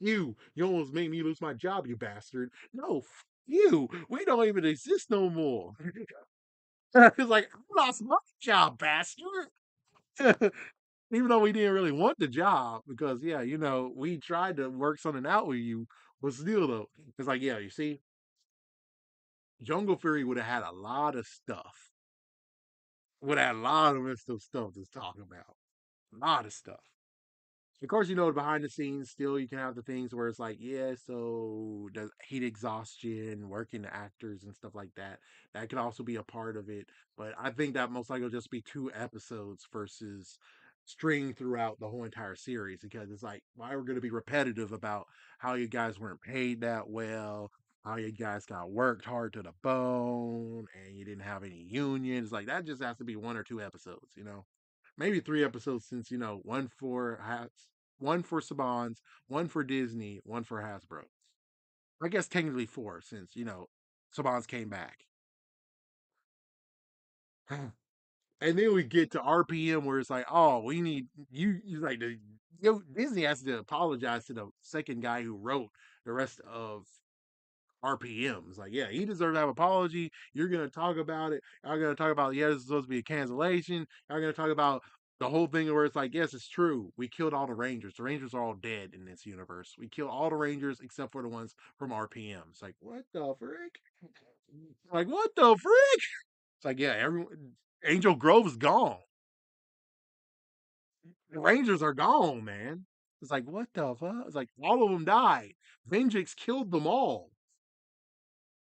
you almost made me lose my job, you bastard. No, you, we don't even exist no more. It's like, I lost my job, bastard. Even though we didn't really want the job, because yeah, we tried to work something out with you, but still though, it's like, yeah, you see, Jungle Fury would have had a lot of stuff. Would have had a lot of messed up stuff to talk about. A lot of stuff. Of course, behind the scenes, still you can have the things where it's like, yeah, so the heat exhaustion, working the actors and stuff like that. That could also be a part of it. But I think that most likely will just be 2 episodes versus string throughout the whole entire series because it's like, why we're going to be repetitive about how you guys weren't paid that well, how you guys got worked hard to the bone, and you didn't have any unions. Like, that just has to be 1 or 2 episodes. Maybe 3 episodes since one for Saban's, one for Disney, one for Hasbro. I guess technically four since Saban's came back. And then we get to RPM where it's like, oh, we need you like Disney has to apologize to the second guy who wrote the rest of RPM. It's like, yeah, he deserves to have an apology. You're gonna talk about it. Y'all gonna talk about, yeah, this is supposed to be a cancellation. Y'all gonna talk about the whole thing where it's like, yes, it's true. We killed all the Rangers. The Rangers are all dead in this universe. We killed all the Rangers except for the ones from RPM. It's like, what the frick? Like, what the frick? It's like, yeah, everyone Angel Grove's gone. The Rangers are gone, man. It's like, what the fuck? It's like all of them died. Vengeance killed them all.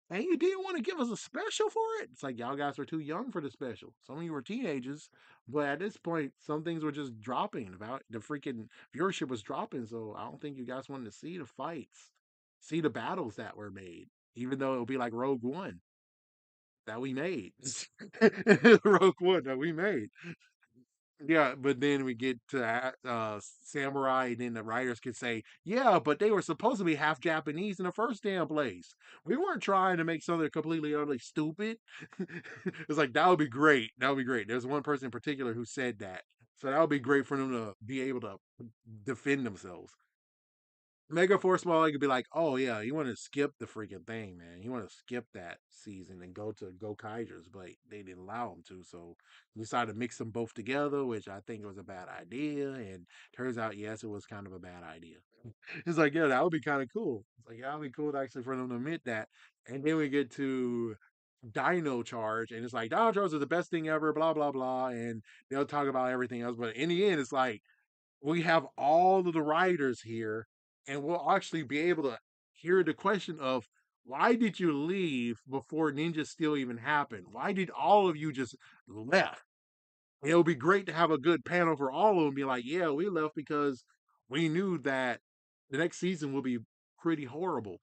And you didn't want to give us a special for it. It's like y'all guys were too young for the special. Some of you were teenagers, but at this point, some things were just dropping. About the freaking viewership was dropping, so I don't think you guys wanted to see the fights, see the battles that were made. Even though it would be like Rogue One that we made, Rogue One that we made. Yeah, but then we get to samurai, and then the writers could say, "Yeah, but they were supposed to be half Japanese in the first damn place. We weren't trying to make something completely utterly stupid." It's like that would be great. That would be great. There's one person in particular who said that, so that would be great for them to be able to defend themselves. Mega Force Wall could be like, "Oh yeah, you want to skip the freaking thing, man. You want to skip that season and go to Go Kaijers," but they didn't allow them to, so we decided to mix them both together, which I think was a bad idea. And turns out, yes, it was kind of a bad idea. It's like, yeah, that would be kind of cool. It's like, yeah, that would be cool to actually for them to admit that. And then we get to Dino Charge, and it's like Dino Charge is the best thing ever, blah blah blah, and they'll talk about everything else, but in the end, it's like we have all of the writers here, and we'll actually be able to hear the question of why did you leave before Ninja Steel even happened? Why did all of you just left? It would be great to have a good panel for all of them. Be like, yeah, we left because we knew that the next season will be pretty horrible.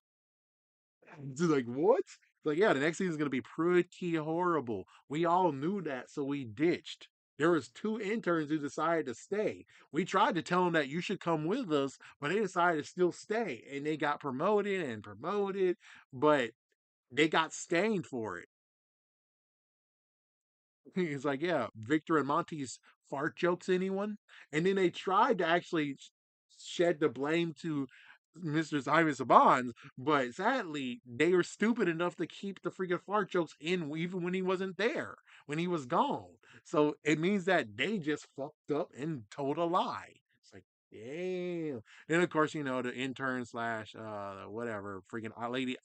It's like, what? It's like, yeah, the next season is gonna be pretty horrible. We all knew that, so we ditched. There was two interns who decided to stay. We tried to tell them that you should come with us, but they decided to still stay, and they got promoted and promoted, but they got stained for it. He's like, yeah, Victor and Monty's fart jokes, anyone? And then they tried to actually shed the blame to Mr. Simon Saban's, but sadly, they were stupid enough to keep the freaking fart jokes in even when he wasn't there, when he was gone. So it means that they just fucked up and told a lie. It's like, damn. Then of course, the intern slash whatever freaking lady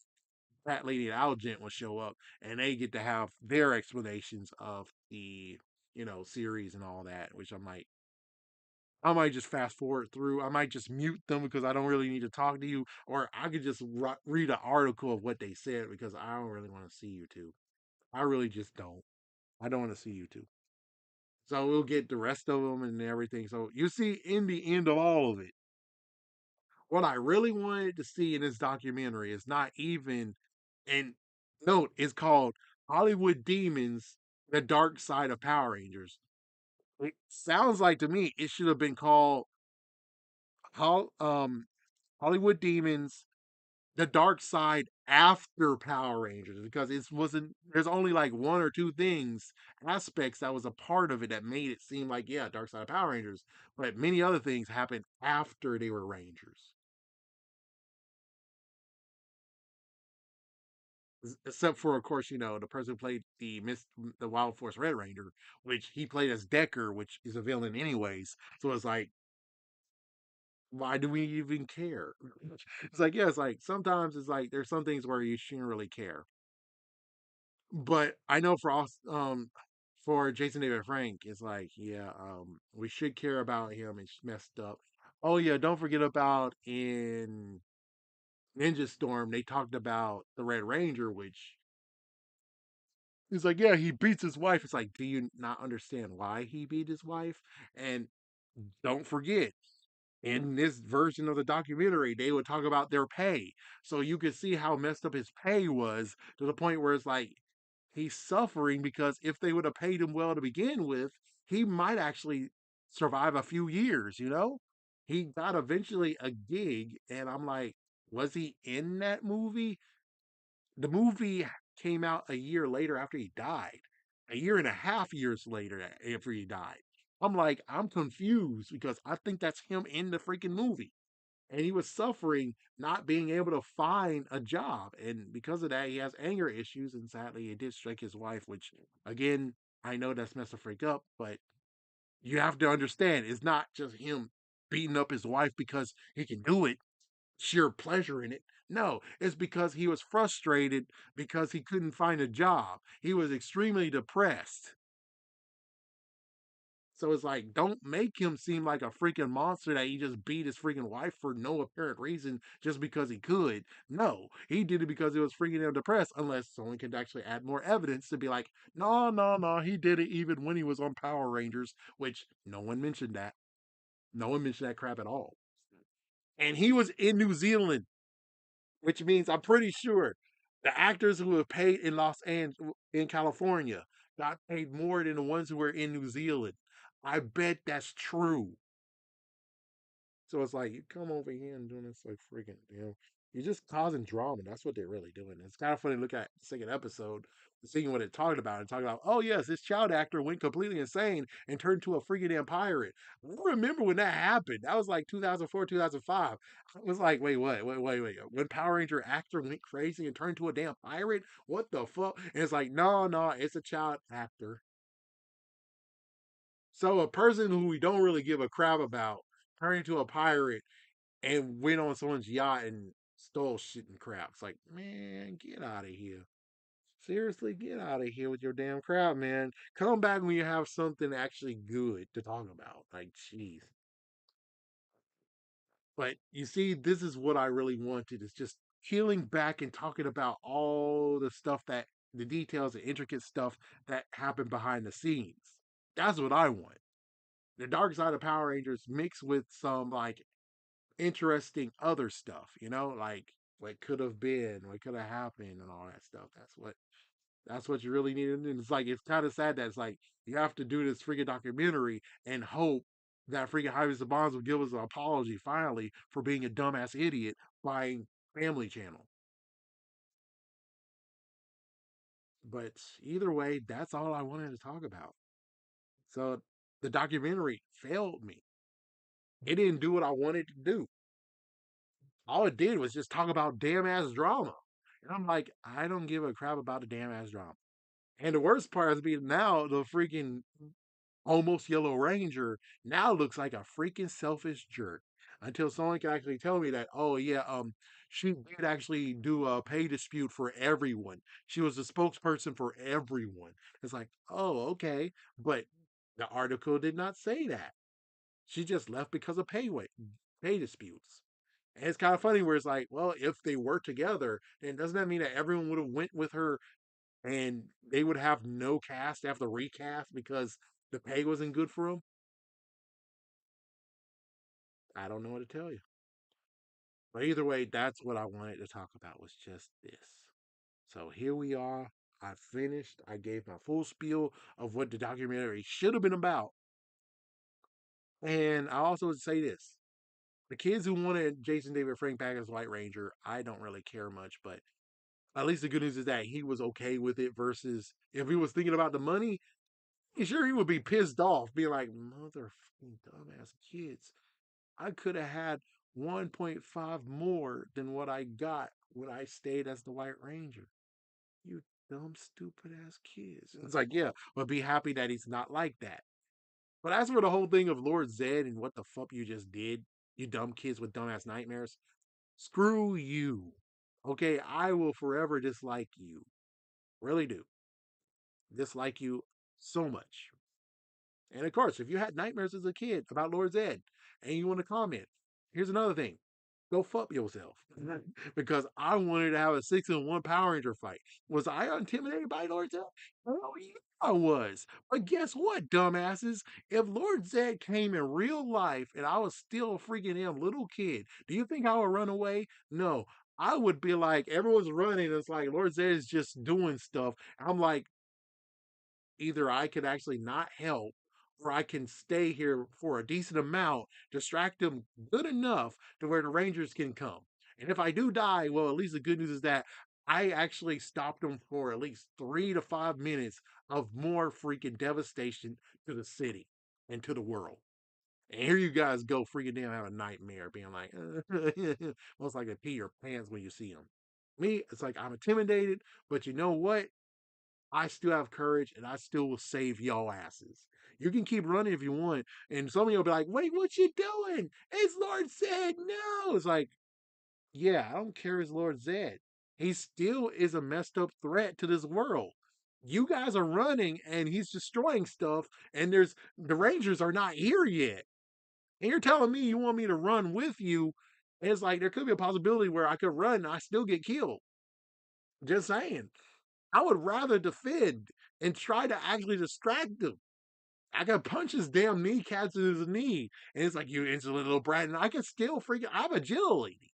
Fat Lady and Algent will show up, and they get to have their explanations of the series and all that. Which I might just fast forward through. I might just mute them because I don't really need to talk to you, or I could just read an article of what they said because I don't really want to see you two. I really just don't. I don't want to see you two. So we'll get the rest of them and everything. So you see, in the end of all of it, what I really wanted to see in this documentary is not even, and note, it's called Hollywood Demons: The Dark Side of Power Rangers. It sounds like to me it should have been called Hol- um, Hollywood Demons: The Dark Side After Power Rangers, because it wasn't. There's only like one or two things, aspects that was a part of it that made it seem like, yeah, Dark Side of Power Rangers, but many other things happened after they were Rangers. Except for, of course, the person who played the Wild Force Red Ranger, which he played as Decker, which is a villain anyways. So it's like, why do we even care? It's like, yeah, it's like sometimes it's like there's some things where you shouldn't really care. But I know for Jason David Frank, it's like, yeah, we should care about him. It's messed up. Oh yeah, don't forget about in Ninja Storm, they talked about the Red Ranger, which he's like, yeah, he beats his wife. It's like, do you not understand why he beat his wife? And don't forget, in this version of the documentary, they would talk about their pay. So you could see how messed up his pay was, to the point where it's like he's suffering because if they would have paid him well to begin with, he might actually survive a few years. He got eventually a gig, and I'm like, was he in that movie? The movie came out a year later after he died, a year and a half years later after he died. I'm like, I'm confused because I think that's him in the freaking movie. And he was suffering not being able to find a job. And because of that, he has anger issues. And sadly, it did strike his wife, which, again, I know that's messed the freak up, but you have to understand it's not just him beating up his wife because he can do it, sheer pleasure in it. No, it's because he was frustrated because he couldn't find a job. He was extremely depressed. So it's like, don't make him seem like a freaking monster that he just beat his freaking wife for no apparent reason just because he could. No, he did it because he was freaking him depressed, unless someone could actually add more evidence to be like, no, no, no, he did it even when he was on Power Rangers, which no one mentioned that. No one mentioned that crap at all. And he was in New Zealand, which means I'm pretty sure the actors who were paid in Los Angeles, in California, got paid more than the ones who were in New Zealand. I bet that's true. So it's like you come over here and doing this like freaking, you're just causing drama. That's what they're really doing. It's kind of funny to look at the second episode, seeing what it talked about, and talking about, oh yes, this child actor went completely insane and turned into a freaking damn pirate. I remember when that happened. That was like 2004, 2005. I was like, wait, what? Wait. When Power Ranger actor went crazy and turned into a damn pirate? What the fuck? And it's like, no, it's a child actor. So a person who we don't really give a crap about turned into a pirate and went on someone's yacht and stole shit and crap. It's like, man, get out of here. Seriously, get out of here with your damn crap, man. Come back when you have something actually good to talk about. Like, jeez. But you see, this is what I really wanted is just peeling back and talking about all the stuff that the details, the intricate stuff that happened behind the scenes. That's what I want. The dark side of Power Rangers mixed with some like interesting other stuff, like what could have been, what could have happened, and all that stuff. That's what you really need. And it's like it's kind of sad that it's like you have to do this freaking documentary and hope that freaking Javi Bonds will give us an apology finally for being a dumbass idiot buying Family Channel. But either way, that's all I wanted to talk about. So the documentary failed me. It didn't do what I wanted to do. All it did was just talk about damn ass drama. And I'm like, I don't give a crap about the damn ass drama. And the worst part is being now the freaking almost Yellow Ranger now looks like a freaking selfish jerk. Until someone can actually tell me that, oh yeah, she did actually do a pay dispute for everyone. She was the spokesperson for everyone. It's like, oh, okay. But the article did not say that. She just left because of pay disputes. And it's kind of funny where it's like, well, if they were together, then doesn't that mean that everyone would have went with her and they would have no cast, have to recast because the pay wasn't good for them? I don't know what to tell you. But either way, that's what I wanted to talk about was just this. So here we are. I finished. I gave my full spiel of what the documentary should have been about. And I also would say this. The kids who wanted Jason David Frank back as White Ranger, I don't really care much, but at least the good news is that he was okay with it versus if he was thinking about the money, sure he would be pissed off, being like, motherfucking dumbass kids. I could have had 1.5 more than what I got when I stayed as the White Ranger. You dumb, stupid ass kids. It's like, yeah, but be happy that he's not like that. But as for the whole thing of Lord Zed and what the fuck you just did, you dumb kids with dumbass nightmares, screw you. Okay, I will forever dislike you. Really do. Dislike you so much. And of course, if you had nightmares as a kid about Lord Zed and you want to comment, here's another thing. Go fuck yourself. Because I wanted to have a 6-in-1 Power Ranger fight. Was I intimidated by Lord Zed? Oh yeah, I was. But guess what, dumbasses? If Lord Zed came in real life and I was still a freaking damn little kid, do you think I would run away? No. I would be like, everyone's running. It's like Lord Zed is just doing stuff. I'm like, either I could actually not help or I can stay here for a decent amount, distract them good enough to where the Rangers can come. And if I do die, well, at least the good news is that I actually stopped them for at least 3 to 5 minutes of more freaking devastation to the city and to the world. And here you guys go freaking damn have a nightmare being like, most like they pee your pants when you see them. Me, it's like I'm intimidated, but you know what? I still have courage and I still will save y'all asses. You can keep running if you want. And some of you will be like, wait, what you doing? It's Lord Zed. No. It's like, yeah, I don't care it's Lord Zed. He still is a messed up threat to this world. You guys are running and he's destroying stuff, and there's the Rangers are not here yet. And you're telling me you want me to run with you. And it's like there could be a possibility where I could run and I still get killed. Just saying. I would rather defend and try to actually distract him. I can punch his damn kneecaps in his knee, and it's like you insolent little brat. And I can still freaking. I have agility.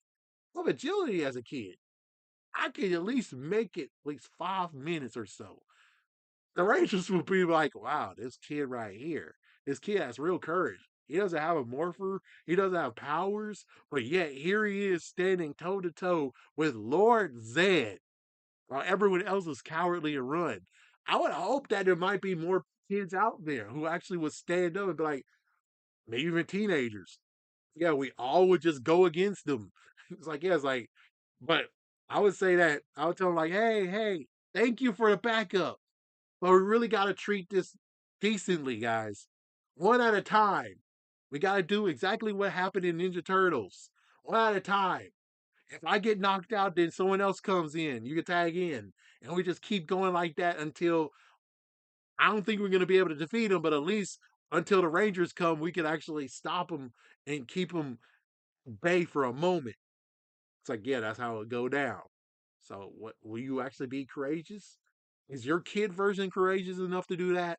I have agility as a kid. I could at least make it at least 5 minutes or so. The Rangers would be like, "Wow, this kid right here. This kid has real courage. He doesn't have a morpher. He doesn't have powers, but yet here he is standing toe to toe with Lord Zed while everyone else is cowardly and run. I would hope that there might be more kids out there who actually would stand up and be like, maybe even teenagers. Yeah, we all would just go against them. It's like, yeah, it's like, but I would say that I would tell them like, hey, thank you for the backup, but we really got to treat this decently, guys. One at a time. We got to do exactly what happened in Ninja Turtles. One at a time. If I get knocked out, then someone else comes in. You can tag in, and we just keep going like that until I don't think we're going to be able to defeat them, but at least until the Rangers come, we can actually stop them and keep them bay for a moment. It's like, yeah, that's how it go down. So, what will you actually be courageous? Is your kid version courageous enough to do that?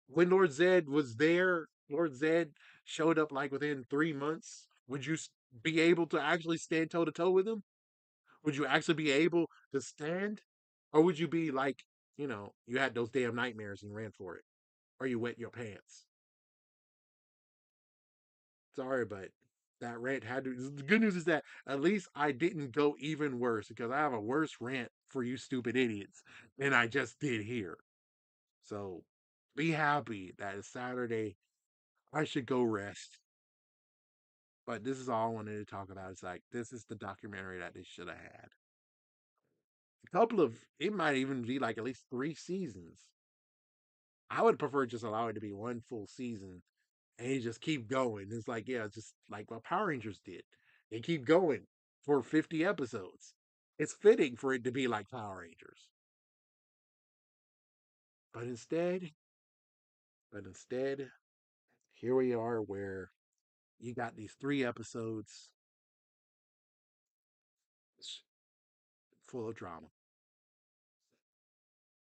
When Lord Zed was there, Lord Zed showed up like within 3 months. Would you be able to actually stand toe to toe with him? Would you actually be able to stand? Or would you be like, you had those damn nightmares and ran for it? Or you wet your pants? Sorry, but that rant had to. The good news is that at least I didn't go even worse because I have a worse rant for you stupid idiots than I just did here. So be happy that it's Saturday. I should go rest. But this is all I wanted to talk about. It's like this is the documentary that they should have had. A couple of it might even be like at least 3 seasons. I would prefer just allow it to be one full season and you just keep going. It's like, yeah, just like what Power Rangers did. They keep going for 50 episodes. It's fitting for it to be like Power Rangers. But instead, but instead, here we are where you got these 3 episodes full of drama.